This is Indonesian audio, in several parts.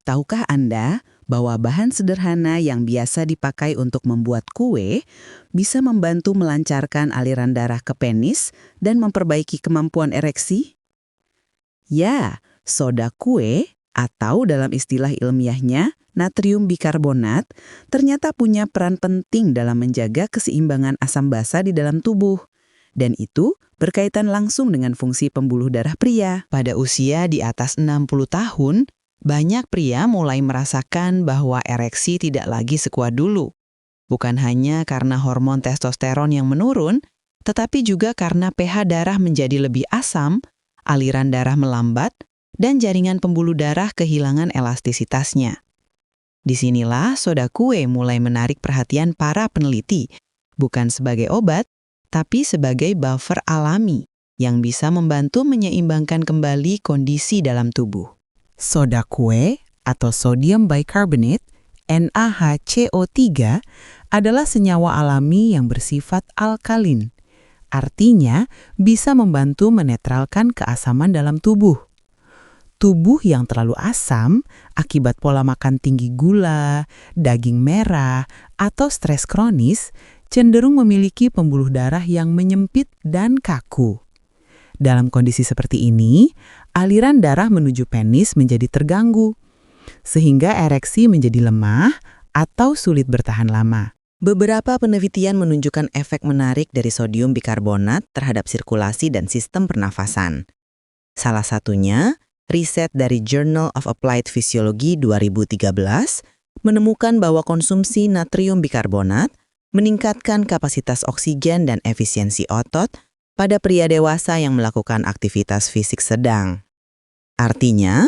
Tahukah Anda bahwa bahan sederhana yang biasa dipakai untuk membuat kue bisa membantu melancarkan aliran darah ke penis dan memperbaiki kemampuan ereksi? Ya, soda kue atau dalam istilah ilmiahnya natrium bikarbonat ternyata punya peran penting dalam menjaga keseimbangan asam basa di dalam tubuh. Dan itu berkaitan langsung dengan fungsi pembuluh darah pria. Pada usia di atas 60 tahun, banyak pria mulai merasakan bahwa ereksi tidak lagi sekuat dulu. Bukan hanya karena hormon testosteron yang menurun, tetapi juga karena pH darah menjadi lebih asam, aliran darah melambat, dan jaringan pembuluh darah kehilangan elastisitasnya. Disinilah soda kue mulai menarik perhatian para peneliti, bukan sebagai obat, tapi sebagai buffer alami yang bisa membantu menyeimbangkan kembali kondisi dalam tubuh. Soda kue atau sodium bicarbonate NaHCO3 adalah senyawa alami yang bersifat alkalin. Artinya, bisa membantu menetralkan keasaman dalam tubuh. Tubuh yang terlalu asam akibat pola makan tinggi gula, daging merah, atau stres kronis cenderung memiliki pembuluh darah yang menyempit dan kaku. Dalam kondisi seperti ini, aliran darah menuju penis menjadi terganggu, sehingga ereksi menjadi lemah atau sulit bertahan lama. Beberapa penelitian menunjukkan efek menarik dari sodium bikarbonat terhadap sirkulasi dan sistem pernafasan. Salah satunya, riset dari Journal of Applied Physiology 2013 menemukan bahwa konsumsi natrium bikarbonat meningkatkan kapasitas oksigen dan efisiensi otot pada pria dewasa yang melakukan aktivitas fisik sedang. Artinya,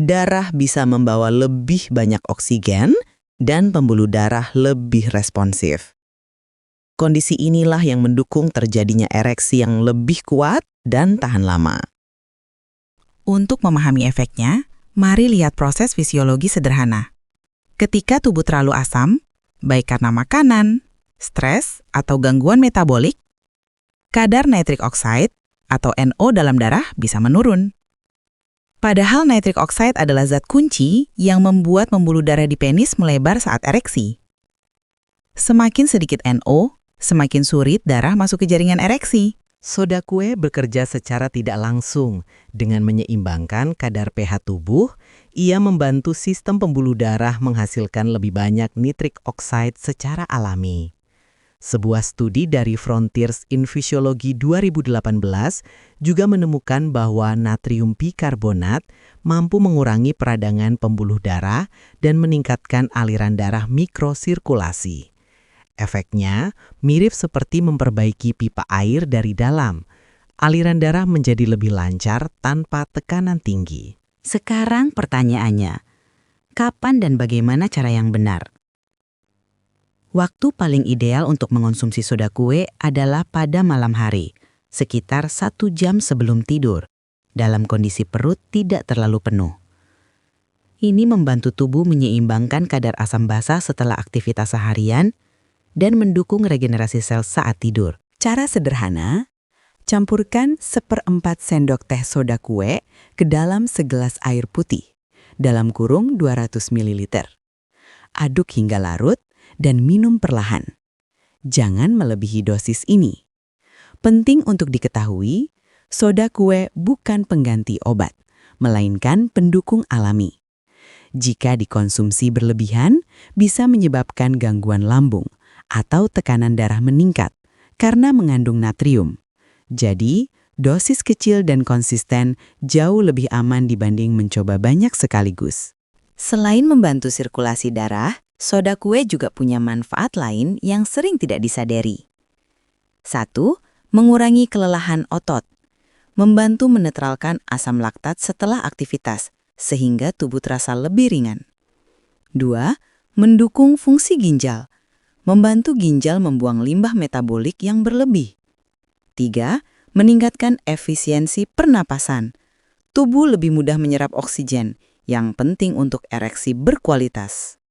darah bisa membawa lebih banyak oksigen dan pembuluh darah lebih responsif. Kondisi inilah yang mendukung terjadinya ereksi yang lebih kuat dan tahan lama. Untuk memahami efeknya, mari lihat proses fisiologi sederhana. Ketika tubuh terlalu asam, baik karena makanan, stres, atau gangguan metabolik, kadar nitric oxide atau NO dalam darah bisa menurun. Padahal nitric oxide adalah zat kunci yang membuat pembuluh darah di penis melebar saat ereksi. Semakin sedikit NO, semakin sulit darah masuk ke jaringan ereksi. Soda kue bekerja secara tidak langsung. Dengan menyeimbangkan kadar pH tubuh, ia membantu sistem pembuluh darah menghasilkan lebih banyak nitric oxide secara alami. Sebuah studi dari Frontiers in Physiology 2018 juga menemukan bahwa natrium bikarbonat mampu mengurangi peradangan pembuluh darah dan meningkatkan aliran darah mikrosirkulasi. Efeknya mirip seperti memperbaiki pipa air dari dalam. Aliran darah menjadi lebih lancar tanpa tekanan tinggi. Sekarang pertanyaannya, kapan dan bagaimana cara yang benar? Waktu paling ideal untuk mengonsumsi soda kue adalah pada malam hari, sekitar 1 jam sebelum tidur, dalam kondisi perut tidak terlalu penuh. Ini membantu tubuh menyeimbangkan kadar asam basa setelah aktivitas seharian dan mendukung regenerasi sel saat tidur. Cara sederhana, campurkan 1/4 sendok teh soda kue ke dalam segelas air putih, dalam kurung 200 ml. Aduk hingga larut dan minum perlahan. Jangan melebihi dosis ini. Penting untuk diketahui, soda kue bukan pengganti obat, melainkan pendukung alami. Jika dikonsumsi berlebihan, bisa menyebabkan gangguan lambung atau tekanan darah meningkat karena mengandung natrium. Jadi, dosis kecil dan konsisten jauh lebih aman dibanding mencoba banyak sekaligus. Selain membantu sirkulasi darah, soda kue juga punya manfaat lain yang sering tidak disadari. 1. Mengurangi kelelahan otot. Membantu menetralkan asam laktat setelah aktivitas, sehingga tubuh terasa lebih ringan. 2. Mendukung fungsi ginjal. Membantu ginjal membuang limbah metabolik yang berlebih. 3. Meningkatkan efisiensi pernapasan. Tubuh lebih mudah menyerap oksigen, yang penting untuk ereksi berkualitas.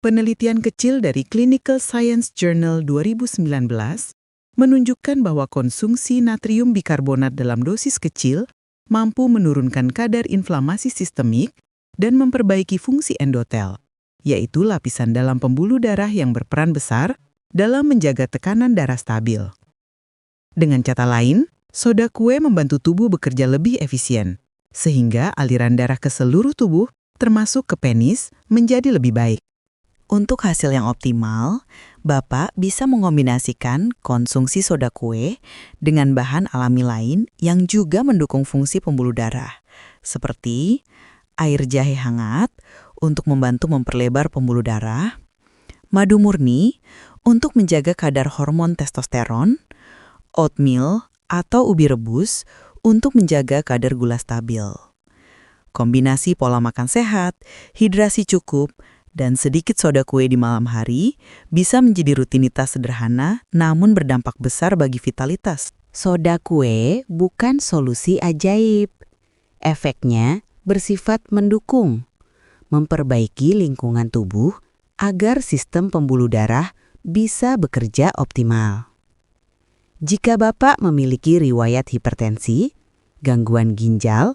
Penelitian kecil dari Clinical Science Journal 2019 menunjukkan bahwa konsumsi natrium bikarbonat dalam dosis kecil mampu menurunkan kadar inflamasi sistemik dan memperbaiki fungsi endotel, yaitu lapisan dalam pembuluh darah yang berperan besar dalam menjaga tekanan darah stabil. Dengan kata lain, soda kue membantu tubuh bekerja lebih efisien, sehingga aliran darah ke seluruh tubuh, termasuk ke penis, menjadi lebih baik. Untuk hasil yang optimal, Bapak bisa mengombinasikan konsumsi soda kue dengan bahan alami lain yang juga mendukung fungsi pembuluh darah, seperti air jahe hangat untuk membantu memperlebar pembuluh darah, madu murni untuk menjaga kadar hormon testosteron, oatmeal atau ubi rebus untuk menjaga kadar gula stabil. Kombinasi pola makan sehat, hidrasi cukup, dan sedikit soda kue di malam hari bisa menjadi rutinitas sederhana namun berdampak besar bagi vitalitas. Soda kue bukan solusi ajaib. Efeknya bersifat mendukung, memperbaiki lingkungan tubuh agar sistem pembuluh darah bisa bekerja optimal. Jika Bapak memiliki riwayat hipertensi, gangguan ginjal,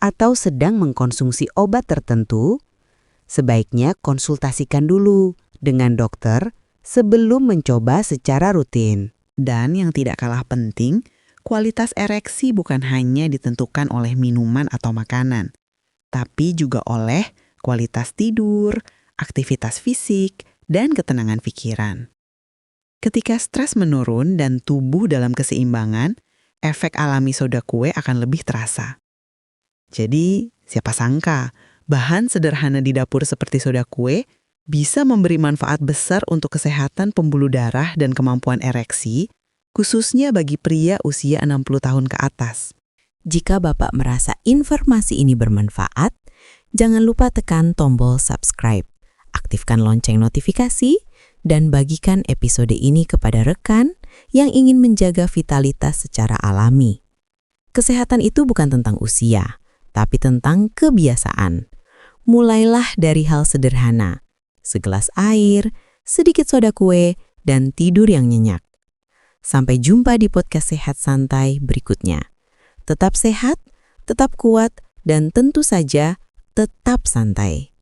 atau sedang mengkonsumsi obat tertentu, sebaiknya konsultasikan dulu dengan dokter sebelum mencoba secara rutin. Dan yang tidak kalah penting, kualitas ereksi bukan hanya ditentukan oleh minuman atau makanan, tapi juga oleh kualitas tidur, aktivitas fisik, dan ketenangan pikiran. Ketika stres menurun dan tubuh dalam keseimbangan, efek alami soda kue akan lebih terasa. Jadi, siapa sangka, bahan sederhana di dapur seperti soda kue bisa memberi manfaat besar untuk kesehatan pembuluh darah dan kemampuan ereksi, khususnya bagi pria usia 60 tahun ke atas. Jika Bapak merasa informasi ini bermanfaat, jangan lupa tekan tombol subscribe, aktifkan lonceng notifikasi, dan bagikan episode ini kepada rekan yang ingin menjaga vitalitas secara alami. Kesehatan itu bukan tentang usia, tapi tentang kebiasaan. Mulailah dari hal sederhana, segelas air, sedikit soda kue, dan tidur yang nyenyak. Sampai jumpa di podcast Sehat Santai berikutnya. Tetap sehat, tetap kuat, dan tentu saja tetap santai.